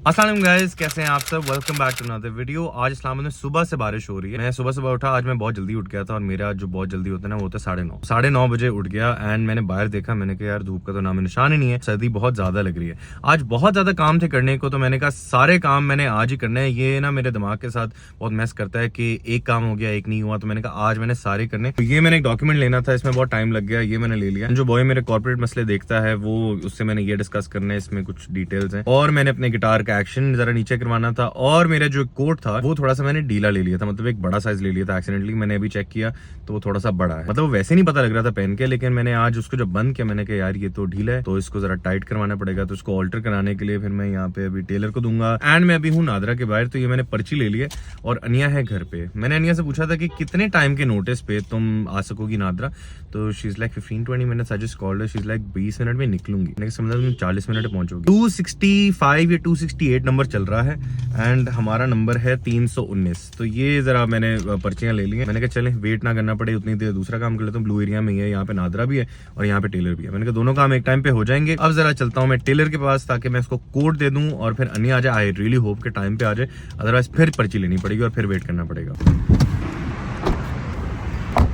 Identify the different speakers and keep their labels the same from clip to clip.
Speaker 1: अस्सलाम वालेकुम गाइस, कैसे हैं आप सब। Welcome back to another video. आज इस्लामाबाद में सुबह से बारिश हो रही है। मैं सुबह उठा, आज मैं बहुत जल्दी उठ गया था और मेरा जो बहुत जल्दी होता है ना वो होता है 9:30 बजे उठ गया। एंड मैंने बाहर देखा, मैंने कहा यार धूप का तो नाम निशान ही नहीं है, सर्दी बहुत ज्यादा लग रही है। आज बहुत ज्यादा काम थे करने को, तो मैंने कहा सारे काम मैंने आज ही करने हैं। ये ना मेरे दिमाग के साथ बहुत मैस करता है कि एक काम हो गया एक नहीं हुआ, तो मैंने कहा आज मैंने सारे करने। तो ये मैंने एक डॉक्यूमेंट लेना था, इसमें बहुत टाइम लग गया, ये मैंने ले लिया। जो बॉय मेरे कॉर्पोरेट मसले देखता है वो उससे मैंने ये डिस्कस करना है, इसमें कुछ डिटेल्स हैं। और मैंने अपने गिटार का एक्शन जरा नीचे करवाना था। और मेरा जो कोट था वो थोड़ा सा मैंने ढीला ले लिया था, मतलब एक बड़ा साइज ले लिया था एक्सीडेंटली। मैंने अभी चेक किया तो वो थोड़ा सा बड़ा है, मतलब वैसे नहीं पता लग रहा था पहन के, लेकिन मैंने आज उसको जब बंद किया मैंने कहा यार ये तो ढीला है, तो इसको जरा टाइट करवाना पड़ेगा। तो उसको ऑल्टर कराने के लिए फिर मैं यहाँ पे अभी टेलर को दूंगा। एंड मैं अभी हूँ नादरा के बाहर, तो ये मैंने पर्ची ले ली है और अनिया है घर पे। मैंने अनिया से पूछा था कि कितने टाइम के नोटिस पे तुम आ सकोगी नादरा, तो she is like 15-20 minutes. I just called her, she is like 20 minute में निकलूंगी। मैंने समझा तुम 40 मिनट पहुंचोगी। 265 या 268 नंबर चल रहा है एंड हमारा नंबर है 319। तो ये जरा मैंने पर्चियां ले ली हैं। मैंने कहा चलें वेट ना करना पड़े उतनी देर, दूसरा काम कर लेता हूँ। ब्लू एरिया में ही है, यहाँ पे नादरा भी है और यहाँ पे टेलर भी है। मैंने कहा दोनों काम एक टाइम पे हो जाएंगे। अब जरा चलता हूँ मैं टेलर के पास ताकि मैं इसको कोड दे दूं और फिर अन्य आ जाए। आई रियली होप के टाइम पे आ जाए, अदरवाइज फिर पर्ची लेनी पड़ेगी और फिर वेट करना पड़ेगा।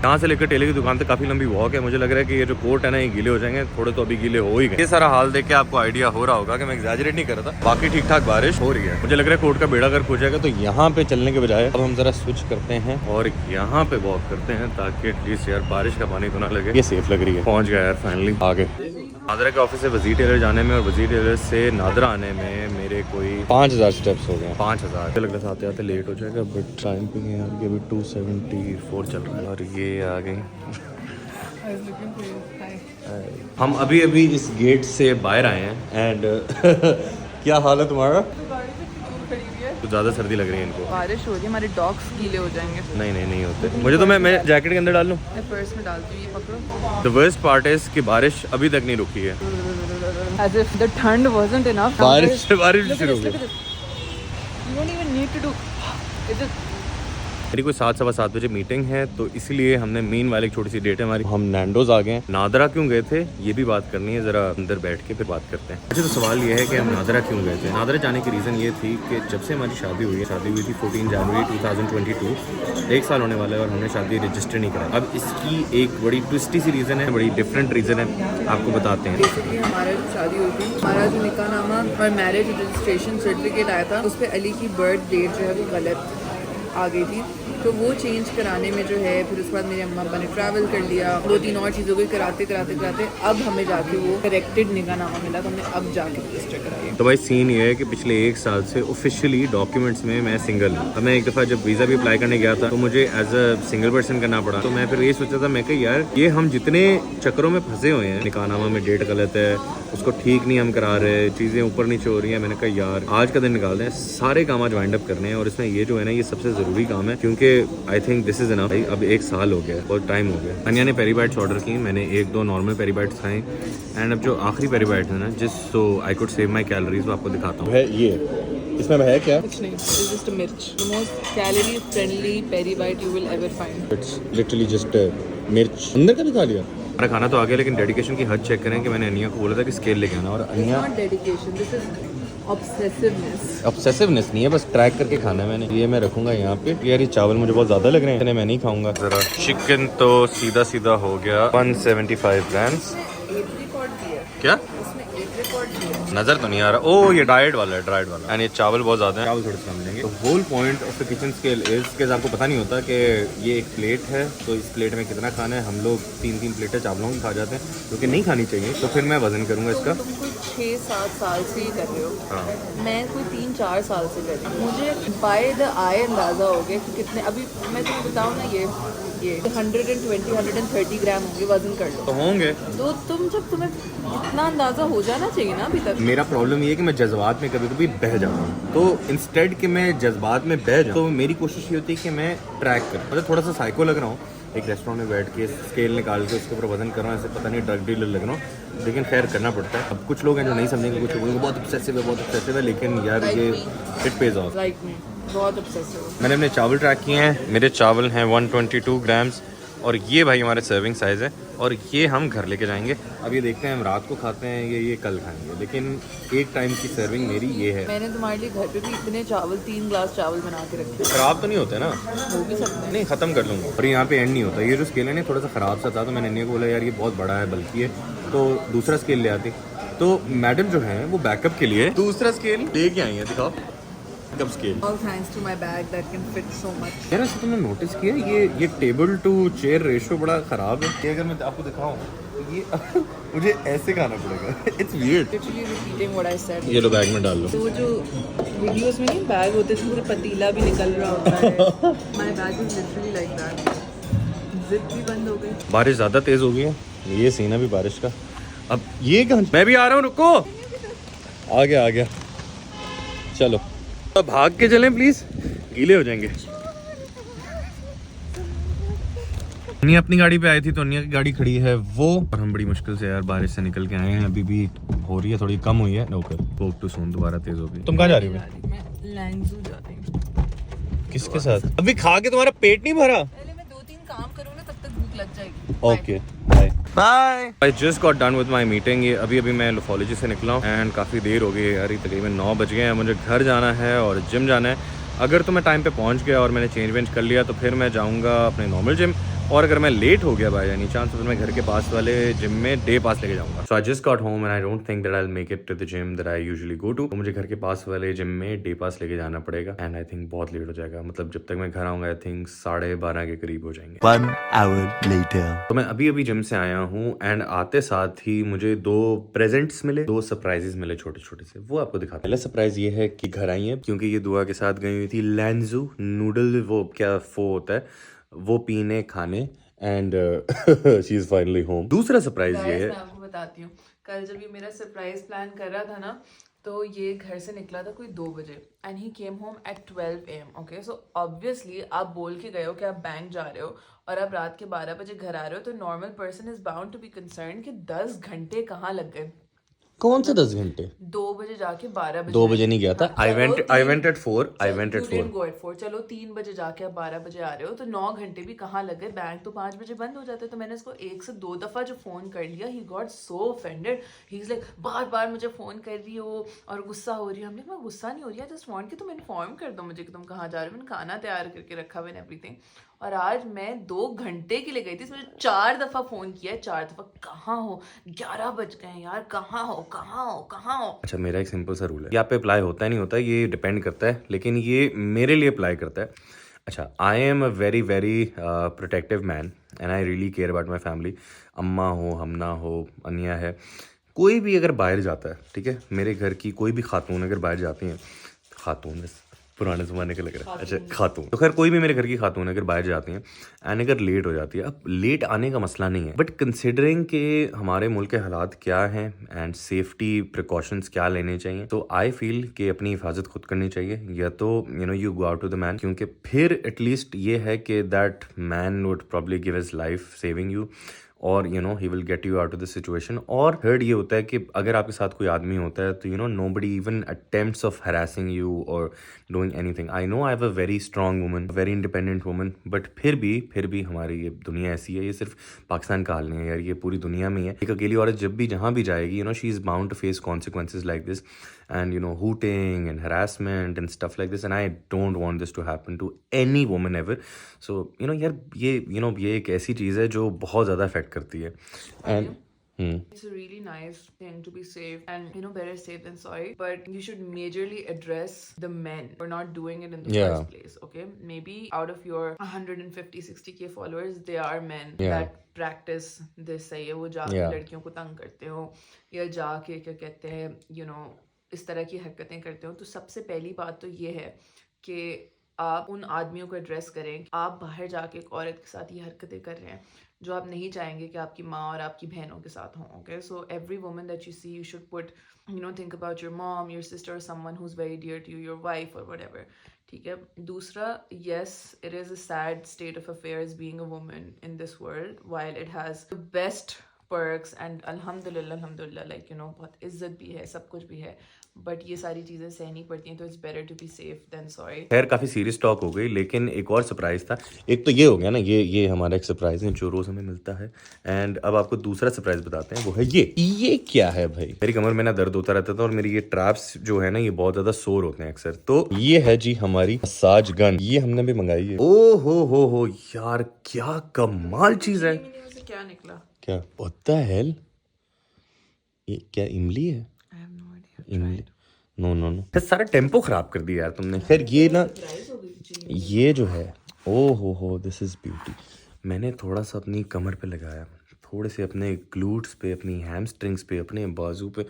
Speaker 1: यहाँ से लेकर टेलर की दुकान तक काफी लंबी वॉक है। मुझे लग रहा है कि ये जो कोट है ना ये गीले हो जाएंगे, थोड़े तो अभी गीले हो ही गए। ये सारा हाल देख के आपको आइडिया हो रहा होगा कि मैं एग्जैजरेट नहीं कर रहा था। बाकी ठीक ठाक बारिश हो रही है। मुझे लग रहा है कोट का बेड़ा गर्क हो जाएगा, तो यहाँ पे चलने के बजाय अब हम जरा स्विच करते हैं और यहाँ पे वॉक करते हैं ताकि एटलीस्ट यार बारिश का पानी तो ना लगे। ये सेफ लग रही है। पहुंच गया यार फाइनली आगे। नादरा के ऑफिस से वज़ीर टेलर जाने में और वज़ीर टेलर से नादरा आने में मेरे कोई 5000 स्टेप्स हो गए। 5000 मुझे लग रहा था आते आते लेट हो जाएगा, बट टाइम पे है यार। ये अभी 274 चल रहा है और ये आ गई। हम अभी अभी इस गेट से बाहर आए हैं एंड क्या हाल है तुम्हारा? तो ज़्यादा सर्दी लग रही है इनको।
Speaker 2: बारिश हो रही है, हमारे डॉग्स गीले हो जाएंगे।
Speaker 1: नहीं होते। मुझे तो मैं जैकेट के अंदर डाल लूँ,
Speaker 2: मैं पर्स में डालती हूँ, ये पकड़ो।
Speaker 1: द वर्स्ट पार्ट इज कि बारिश अभी तक नहीं रुकी है।
Speaker 2: As if the ठंड wasn't enough.
Speaker 1: बारिश भी शुरू हो गई।
Speaker 2: You don't even need to do. It just
Speaker 1: मेरी कोई 7-7:15 बजे मीटिंग है, तो इसलिए हमने मेन वाले एक छोटी सी डेट है हमारी। हम नैंडोज आ गए हैं। नादरा क्यों गए थे ये भी बात करनी है, जरा अंदर बैठ के फिर बात करते हैं। अच्छा, तो सवाल ये है कि हम नादरा क्यों गए थे। नादरा जाने की रीज़न ये थी कि जब से हमारी शादी हुई थी 14 जनवरी 2022, 1 साल होने वाला है और हमने शादी रजिस्टर नहीं कराई। अब इसकी एक बड़ी ट्विस्टी सी रीज़न है, बड़ी डिफरेंट रीज़न है, आपको बताते हैं।
Speaker 2: बेसिकली हमारा शादी हुई थी, हमारा जो निकाहनामा और मैरिज रजिस्ट्रेशन सर्टिफिकेट आया था उस पर अली की बर्थ डेट जो है वो गलत आ गई थी, तो वो चेंज कराने में जो है फिर उसके बाद मेरे अम्मा अब्बा ने ट्रैवल कर लिया, 2-3 और चीज़ों को कराते अब हमें जाके वो करेक्टेड निकाहनामा मिला, तो हमने अब जाके रजिस्टर कराया।
Speaker 1: तो भाई सीन ये है कि पिछले 1 साल से ऑफिशियली डॉक्यूमेंट्स में मैं सिंगल हूँ। अब मैं एक दफ़ा जब वीज़ा भी अप्लाई करने गया था तो मुझे एज अ सिंगल पर्सन करना पड़ा। तो मैं फिर ये सोचा था, मैं कि यार ये हम जितने चक्करों में फंसे हुए हैं, निकाहनामा में डेट गलत है, उसको ठीक नहीं हम करा रहे, चीज़ें ऊपर नीचे हो रही हैं, मैंने कहा यार आज का दिन निकाल दें, सारे काम आज वाइंड अप करने हैं। और इसमें ये जो है ना ये सबसे ज़रूरी काम है, क्योंकि I think this is enough. अब 1 साल हो गया, बहुत टाइम हो गया। अनिया ने पेरी बाइट्स ऑर्डर की, मैंने 1-2 नॉर्मल पेरी बाइट्स खाए एंड अब जो आखिरी पेरी बाइट्स है ना, जिस so I could save my calories, वो आपको दिखाता हूँ। है ये, इसमें है क्या?
Speaker 2: कुछ नहीं, it's just a मिर्च, the most calorie friendly peri bite you will ever find.
Speaker 1: It's literally just मिर्च। अंदर का भी खा लिया। हमारा खाना तो आ गया, लेकिन डेडिकेशन की हद चेक करें कि मैंने अनिया को बोला था कि स्केल लेके आना, और अनिया
Speaker 2: Not dedication, this is
Speaker 1: ऑब्सेसिवनेस नहीं है, बस ट्रैक करके खाना है मैंने। ये मैं रखूंगा यहाँ पे। यार ये चावल मुझे बहुत ज्यादा लग रहे हैं, इतने मैं नहीं खाऊंगा। जरा चिकन तो सीधा हो गया 175 ग्राम्स। क्या नजर तो नहीं आ रहा? ओ ये डाइट वाला है, डाइट वाला। एंड ये चावल बहुत ज्यादा है, चावल थोड़े कम लेंगे। तो whole point of the kitchen scale is कि आपको पता नहीं होता कि ये एक प्लेट है, तो इस प्लेट में कितना खाना है। हम लोग 3-3 प्लेटें चावलों की खा जाते हैं, जो कि नहीं खानी चाहिए। तो फिर मैं वजन करूंगा इसका।
Speaker 2: तुम कोई 6-7 साल से ही कर रहे हो।
Speaker 1: हाँ,
Speaker 2: मैं कोई 3-4 साल से कर रही हूँ। मुझे बाय द आई अंदाज़ा हो गया कि कितने, अभी मैं तुम्हें बताऊँ ना, ये 120-130 ग्राम होंगे, वजन कर लो
Speaker 1: तो होंगे।
Speaker 2: तो तुम्हें इतना अंदाज़ा हो जाना चाहिए ना अभी तक।
Speaker 1: मेरा प्रॉब्लम ये है कि मैं जज्बात में कभी कभी बह जाता हूँ, तो इंस्टेड कि मैं जज्बात में बह जाऊँ, तो मेरी कोशिश ये होती है कि मैं ट्रैक करूँ। मतलब थोड़ा सा साइको लग रहा हूँ, एक रेस्टोरेंट में बैठ के स्केल निकाल के उसके ऊपर वजन कर रहा हूँ, ऐसे पता नहीं ड्रग डीलर लग रहा हूँ, लेकिन खैर करना पड़ता है। अब कुछ लोग हैं जो नहीं समझेंगे, कुछ लोगों को बहुत ऑब्सेसिव है, लेकिन यार ये it pays of.
Speaker 2: Like me बहुत ऑब्सेसिव।
Speaker 1: मैंने अपने चावल ट्रैक किए हैं, मेरे चावल हैं 122 ग्राम्स और ये भाई हमारे सर्विंग साइज़ है और ये हम घर लेके जाएंगे। अब ये देखते हैं हम रात को खाते हैं ये कल खाएंगे, लेकिन एक टाइम की सर्विंग मेरी ये है।
Speaker 2: मैंने तुम्हारे लिए घर पे भी इतने चावल 3 ग्लास चावल बना के रखे।
Speaker 1: ख़राब तो नहीं होते ना?
Speaker 2: हो भी सकते हैं।
Speaker 1: नहीं, ख़त्म कर लूँगा। और यहाँ पे एंड नहीं होता। ये जो स्केल है ना थोड़ा सा ख़राब सा था, तो मैंने अन्य को बोला यार ये बहुत बड़ा है बल्कि है, तो दूसरा स्केल ले आती। तो मैडम जो है वो बैकअप के लिए दूसरा स्केल लेके आई है। दिखाओ कब scale.
Speaker 2: All thanks to my bag that can fit so much.
Speaker 1: यार ऐसे तुमने नोटिस किया ये टेबल टू चेयर रेशो बड़ा ख़राब है। ये अगर मैं आपको दिखाऊँ ये मुझे ऐसे खाना पड़ेगा। It's weird.
Speaker 2: Literally repeating what I said.
Speaker 1: ये लो बैग में डाल लो।
Speaker 2: तो वो जो वीडियोस में नहीं बैग होते थे पूरा पतीला भी निकल रहा होता है। My bag is literally like that. Zip भी बंद हो गई।
Speaker 1: बारिश ज़्यादा तेज़ हो गई है, ये सीन है भी बारिश का। अब ये कहाँ, मैं भी आ रहा हूँ, रुको। आ गया चलो अब भाग के चलें प्लीज़, गीले हो जाएंगे। अन्या अपनी गाड़ी पे आई थी तो अन्या की गाड़ी खड़ी है वो, और हम बड़ी मुश्किल से यार बारिश से निकल के आए हैं। अभी भी हो रही है, थोड़ी कम हुई है। ओके, पोक टू सोन दोबारा तेज हो गई। तुम कहाँ जा रही हो?
Speaker 2: मैं लैंगजू जा रही हूँ।
Speaker 1: किसके साथ? अभी खा के तुम्हारा पेट नहीं भरा?
Speaker 2: पहले मैं 2-3 काम करूँ ना, तब तक भूख लग जाएगी।
Speaker 1: Okay bye. I just got done with my meeting. ये अभी मैं लोफोलॉजी से निकला हूँ एंड काफ़ी देर हो गई है यार, तकरीबन 9 बज गए हैं। मुझे घर जाना है और जिम जाना है। अगर तो मैं टाइम पे पहुँच गया और मैंने चेंज वेंज कर लिया तो फिर मैं जाऊँगा अपने नॉर्मल जिम, और अगर मैं लेट हो गया बाय एनी चांस तो फिर मैं घर के पास वाले जिम में डे पास लेके जाऊँगा। So I just got home and I don't think that I will make it to the gym that I usually go to. मुझे घर के पास वाले जिम में डे पास लेके जाना पड़ेगा एंड आई थिंक बहुत लेट हो जाएगा। मतलब जब तक मैं घर आऊँगा आई थिंक 12:30 के करीब हो जाएंगे।
Speaker 3: 1 hour later.
Speaker 1: तो मैं अभी जिम से आया हूँ एंड आते साथ ही मुझे 2 प्रेजेंट्स मिले, 2 सरप्राइजेस मिले छोटे छोटे से, वो आपको दिखाते हैं। पहला सरप्राइज ये है कि घर आई है क्योंकि ये दुआ के साथ गई हुई थी लैंजू नूडल, वो क्या फो होता है वो पीने खाने, and she is finally home. दूसरा सरप्राइज ये है,
Speaker 2: मैं आपको बताती हूँ, कल जब ये मेरा सरप्राइज प्लान कर रहा था ना, तो ये घर से निकला था कोई 2 बजे and he came home at 12 AM. Okay, so obviously आप बोल के गए हो कि आप बैंक जा रहे हो और आप रात के 12 बजे घर आ रहे हो, तो normal person is bound to be concern कि 10 घंटे कहाँ लग गए।
Speaker 1: कौन से 10 घंटे?
Speaker 2: 2 बजे जाके 12 बजे।
Speaker 1: 2 बजे नहीं गया था। I went eight 4।
Speaker 2: Go at 4। चलो 3 बजे जाके आप 12 बजे आ रहे हो, तो 9 घंटे भी कहाँ लग गए? बैंक तो 5 बजे बंद हो जाते। तो मैंने इसको 1 से 2 दफा जो फोन कर लिया, he got so offended. He is like बार बार मुझे फोन कर रही हो और गुस्सा हो रही हो। हमने, मैं गुस्सा नहीं हो रही है, जस्ट वांट कि तुम इन्फॉर्म कर दो मुझे कि तुम कहाँ जा रहे हो। मैंने खाना तैयार करके रखा हुआ है एवरीथिंग। और आज मैं 2 घंटे के लिए गई थी, मुझे 4 दफा फोन किया है, 4 दफा कहाँ हो, 11 बज गए यार, कहाँ हो कहाँ हो कहाँ हो।
Speaker 1: अच्छा, मेरा एक सिंपल सा रूल है, यहाँ पे अप्लाई होता है नहीं होता ये डिपेंड करता है, लेकिन ये मेरे लिए अप्लाई करता है। अच्छा, I am a very protective man and I really care about my family. अम्मा हो, हमना हो, अनिया है, कोई भी अगर बाहर जाता है, ठीक है, मेरे घर की कोई भी खातून अगर बाहर जाती हैं, खातून पुराने ज़माने का लग रहा है, अच्छा खातून, तो खैर कोई भी मेरे घर की खातून अगर बाहर जाती हैं एंड अगर लेट हो जाती है, अब लेट आने का मसला नहीं है, बट कंसिडरिंग के हमारे मुल्क के हालात क्या हैं एंड सेफ्टी प्रिकॉशंस क्या लेने चाहिए, तो आई फील कि अपनी हिफाजत खुद करनी चाहिए, या तो you go out to the man, क्योंकि फिर एटलीस्ट ये है कि that man would probably give his life saving you, और he will get you out of this situation. और थर्ड ये होता है कि अगर आपके साथ कोई आदमी होता है तो nobody even attempts of harassing you और doing anything. I know I have a very strong woman, very independent woman, but फिर भी हमारी ये दुनिया ऐसी है, ये सिर्फ पाकिस्तान का हाल नहीं है यार, ये पूरी दुनिया में है। एक अकेली औरत जब भी जहाँ भी जाएगी, she is bound to face consequences like this and hooting and harassment and stuff like this, and I don't want this to happen to any woman ever. So यार ये एक ऐसी चीज़ है जो बहुत ज़्यादा अफेक्ट करती है। and
Speaker 2: It's a really nice thing to be safe, and better safe than sorry, but you should majorly address the men for not doing it in the first place. Okay, maybe out of your 150-60K followers, there are men that practice this, सही है, वो जाके लड़कियों को तंग करते हो या जाके क्या कहते हैं इस तरह की हरकतें करते हो। तो सबसे पहली बात तो ये है कि आप उन आदमियों को एड्रेस करें, आप बाहर जाके एक औरत के साथ ये हरकतें कर रहे हैं जो आप नहीं चाहेंगे कि आपकी माँ और आपकी बहनों के साथ हों। Okay, so every woman that you see, you should put think about your mom, your sister, someone who is very dear to you, your wife or whatever. ठीक है। दूसरा, yes, it is a sad state of affairs being a woman in this world, while it has the best perks and alhamdulillah, like बहुत इज्जत भी है, सब कुछ भी है, बट ये सारी चीज़ें सहनी पड़ती हैं, तो it's better to be safe than sorry.
Speaker 1: खैर काफ़ी सीरियस टॉक हो गई, लेकिन एक और सरप्राइज था। एक तो ये हो गया ना, ये हमारा एक सरप्राइज है जो रोज़ हमें मिलता है। एंड अब आपको दूसरा सरप्राइज बताते हैं, वो है ये क्या है भाई। मेरी कमर में ना दर्द होता रहता था और मेरी ये ट्रैप्स जो है ना ये बहुत ज़्यादा सोर होते हैं अक्सर। तो ये है जी हमारी मसाज गन, ये हमने भी मंगाई है। ओ हो यार, क्या कमाल चीज़ है।
Speaker 2: क्या निकला?
Speaker 1: क्या होता है? ये क्या इमली है?
Speaker 2: I have no idea.
Speaker 1: इमली? नो फिर सारा टेम्पो खराब कर दिया यार तुमने। खैर ये ना, ये जो है, ओ हो दिस इज ब्यूटी। मैंने थोड़ा सा अपनी कमर पे लगाया, थोड़े से अपने ग्लूट्स पे, अपनी हैमस्ट्रिंग्स पे, अपने बाजू पे।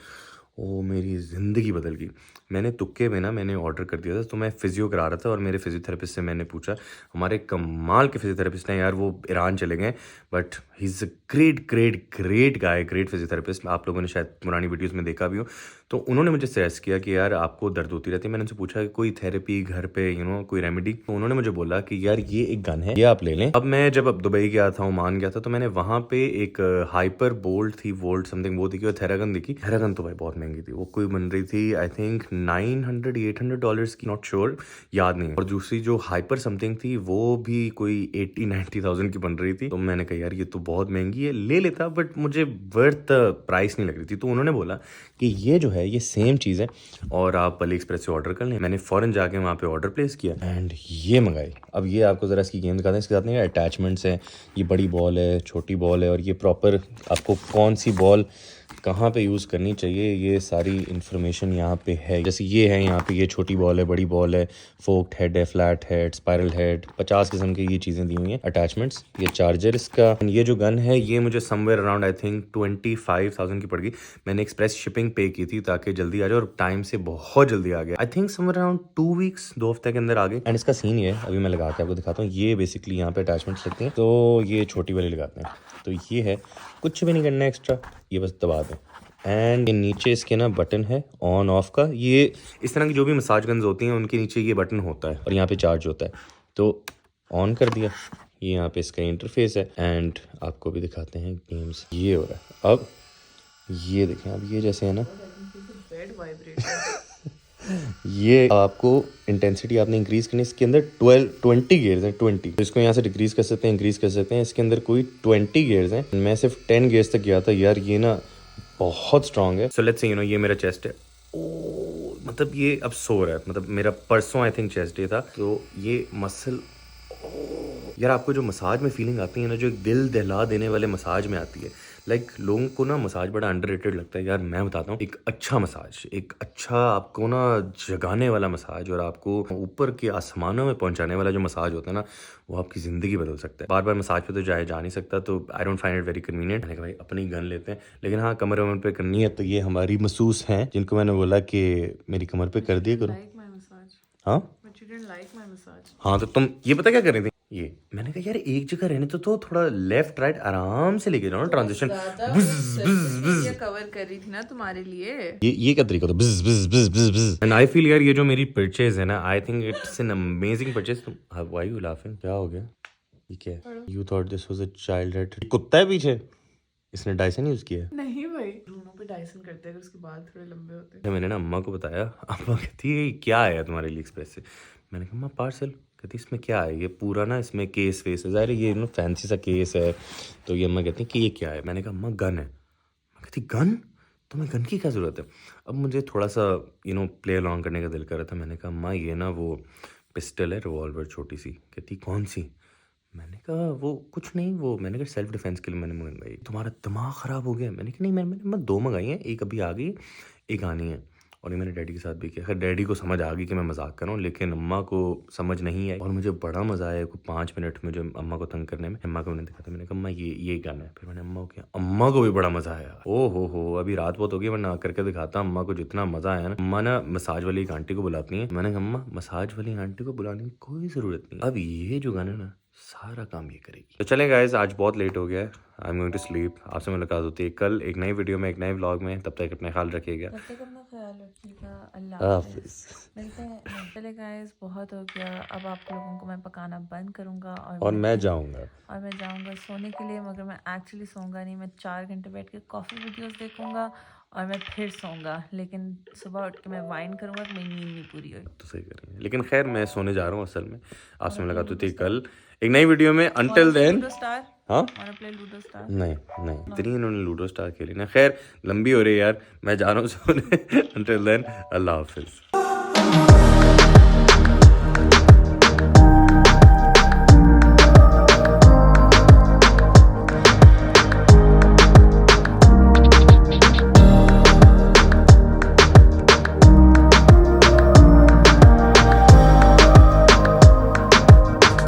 Speaker 1: ओ मेरी ज़िंदगी बदल गई। मैंने तुक्के में ना मैंने ऑर्डर कर दिया था, तो मैं फिजियो करा रहा था और मेरे फिजियोथेरेपिस्ट से मैंने पूछा, हमारे कमाल के फिजियोथेरेपिस्ट हैं यार, वो ईरान चले गए, but he is a great guy, great physiotherapist. आप लोगों ने शायद पुरानी वीडियोस में देखा भी हो। तो उन्होंने मुझे सजेस्ट किया कि यार आपको दर्द होती रहती है। मैंने उनसे पूछा कि कोई थेरेपी घर पे कोई रेमेडी। तो उन्होंने मुझे बोला कि यार ये एक गन है, ये आप ले लें। अब मैं जब दुबई गया था, ओमान गया था, तो मैंने वहाँ पे एक हाइपर बोल्ट थी, वोल्ट समथिंग वो दिखी, और थेरागन दिखी। थेरागन तो भाई बहुत महंगी थी, वो कोई बन रही थी आई थिंक $900-800 की, नॉट श्योर, याद नहीं है। और दूसरी जो हाइपर समथिंग थी वो भी कोई 80-90,000 की बन रही थी। तो मैंने कहा यार ये तो बहुत महंगी है, ले लेता, बट मुझे वर्थ प्राइस नहीं लग रही थी। तो उन्होंने बोला कि ये जो है ये सेम चीज़ है और आप अली एक्सप्रेस से ऑर्डर कर लें। मैंने फ़ौरन जाके वहाँ पे ऑर्डर प्लेस किया एंड ये मंगाई। अब ये आपको ज़रा इसकी गेम दिखाते हैं। इसके साथ नहीं अटैचमेंट्स हैं, ये बड़ी बॉल है, छोटी बॉल है, और ये प्रॉपर आपको कौन सी बॉल कहाँ पे यूज़ करनी चाहिए ये सारी इन्फॉर्मेशन यहाँ पे है। जैसे ये है यहाँ पे, ये छोटी बॉल है, बड़ी बॉल है, फोक्ड हेड है, फ्लैट हेड, स्पाइरल हेड, 50 किस्म की ये चीज़ें दी हुई हैं। अटैचमेंट्स, ये चार्जर इसका। ये जो गन है ये मुझे समवेयर अराउंड आई थिंक 25,000 की पड़ गई। मैंने एक्सप्रेस शिपिंग पे की थी ताकि जल्दी आ जाए, और टाइम से बहुत जल्दी आ गया। I think somewhere around 2 weeks, 2 हफ्ते के अंदर आ गए। एंड इसका सीन ये है, अभी मैं लगा के आपको दिखाता हूँ। ये बेसिकली यहाँ पे अटैचमेंट्स लगती हैं, तो ये छोटी वाली लगाते हैं। तो ये है, कुछ भी नहीं करना है एक्स्ट्रा, ये बस दबा दें। एंड नीचे इसके ना बटन है ऑन ऑफ का। ये इस तरह की जो भी मसाज गन्स होती हैं उनके नीचे ये बटन होता है और यहाँ पे चार्ज होता है। तो ऑन कर दिया, ये यहाँ पे इसका इंटरफेस है। एंड आपको भी दिखाते हैं गेम्स, ये हो रहा है। अब ये देखें, अब ये जैसे है ना, ये आपको इंटेंसिटी आपने इंक्रीज करनी है। इसके अंदर 20 गियर्स हैं, 20। तो इसको यहाँ से डिक्रीज कर सकते हैं, इंक्रीज कर सकते हैं। इसके अंदर कोई 20 गियर्स हैं। मैं सिर्फ 10 गियर्स तक गया था यार, ये ना बहुत स्ट्रांग है। सो लेट्स से ये मेरा चेस्ट है। ओ मतलब ये अब सो रहा है, मतलब मेरा परसों आई थिंक चेस्ट डे था, तो ये मसल यार आपको जो मसाज में फीलिंग आती है ना, जो एक दिल दहला देने वाले मसाज में आती है। लाइक लोगों को ना मसाज बड़ा अंडररेटेड लगता है यार। मैं बताता हूँ, एक अच्छा मसाज, एक अच्छा आपको ना जगाने वाला मसाज, और आपको ऊपर के आसमानों में पहुंचाने वाला जो मसाज होता है ना, वो आपकी ज़िंदगी बदल सकता है। बार बार मसाज पे तो जा नहीं सकता, तो I don't find it very convenient. मैंने कहा भाई अपनी गन लेते हैं, लेकिन हाँ कमर वमर पे करनी है तो ये हमारी मसूस हैं, जिनको मैंने बोला कि मेरी कमर पे कर दिया करो। हाँ हाँ, तो तुम ये पता क्या कर रही थी? ये मैंने कहा यार एक जगह रहने तो थोड़ा लेफ्ट राइट आराम से लेके जाओ ना, ट्रांजिशन
Speaker 2: कवर कर रही थी ना तुम्हारे लिए।
Speaker 1: ये क्या तरीका था? बिज बिज बिज बिज बिज। एंड आई फील यार ये जो मेरी परचेज है ना, I think it's an amazing purchase. Why you laughing? क्या हो गया? ये क्या है? You thought this was a child head? कुत्ता है पीछे, इसने डायसन यूज किया है।
Speaker 2: नहीं भाई, दोनों पे डायसन करते हैं, उसके बाल थोड़े लंबे होते हैं।
Speaker 1: मैंने ना अम्मा को बताया, अम्मा कहती है क्या है तुम्हारे लिए एक्सप्रेस से। मैंने कहा अम्मा पार्सल। कहती इसमें क्या है? ये पूरा ना इसमें केस वेस है, ज़ाहिर ये ना फैंसी सा केस है। तो ये अम्मा कहती है कि ये क्या है? मैंने कहा अम्मा गन है। मैं कहती गन? तुम्हें गन की क्या ज़रूरत है? अब मुझे थोड़ा सा प्ले अलॉन्ग करने का दिल कर रहा था। मैंने कहा अम्मा ये ना वो पिस्टल है, रिवॉल्वर छोटी सी। कहती कौन सी? मैंने कहा वो कुछ नहीं, वो मैंने कहा सेल्फ डिफेंस के लिए मैंने मंगाई। तुम्हारा दिमाग ख़राब हो गया? मैंने कहा नहीं, मैंने 2 मंगाई हैं, एक अभी आ गई, एक आनी है। और ये मैंने डैडी के साथ भी किया। खैर डैडी को समझ आ गई कि मैं मजाक कर रहा हूँ, लेकिन अम्मा को समझ नहीं आई, और मुझे बड़ा मज़ा आया 5 मिनट मुझे अम्मा को तंग करने में। अम्मा को मैंने दिखा था, मैंने कहा अम्मा ये गाना है। फिर मैंने अम्मा को किया, अम्मा को भी बड़ा मज़ा आया। ओ हो अभी रात बहुत हो गई, वरना करके दिखाता अम्मा को जितना मज़ा आया ना। अम्मा ना मसाज वाली एक आंटी को बुलाती है। मैंने कहा अम्मा मसाज वाली आंटी को बुलाने की कोई ज़रूरत नहीं, अब ये जो गाना ना सारा काम ये करेगी। तो चलें गाइस, आज बहुत लेट हो गया है, I am going to sleep. आपसे मुलाकात होती है कल एक नई वीडियो में, एक नए व्लॉग में। तब तक अपना ख्याल रखिएगा।
Speaker 2: अपना ख्याल रखिएगा। अल्लाह हाफिज़। मिलते हैं। चले गाइस, बहुत हो गया, अब आप लोगों को मैं पकाना बंद करूँगा और
Speaker 1: मैं जाऊँगा
Speaker 2: सोने के लिए। मगर मैं एक्चुअली सोऊंगा नहीं, मैं 4 घंटे बैठ के कॉफ़ी वीडियोस देखूंगा और मैं फिर सोऊंगा, लेकिन सुबह उठ के मैं वाइन करूंगा तो मेरी नींद नहीं पूरी हुई।
Speaker 1: तो सही करेंगे, लेकिन खैर मैं सोने जा रहा हूँ असल में। आपसे मुलाकात होती है कल एक नई वीडियो में। अंटिल देन,
Speaker 2: लूडो स्टार,
Speaker 1: हाँ
Speaker 2: प्ले लूडो स्टार।
Speaker 1: नहीं नहीं, इतनी इन्होंने लूडो स्टार खेली ना। खैर लंबी हो रही है यार, मैं जा रहा हूँ सोने। अंटिल देन, अल्लाह हाफिज।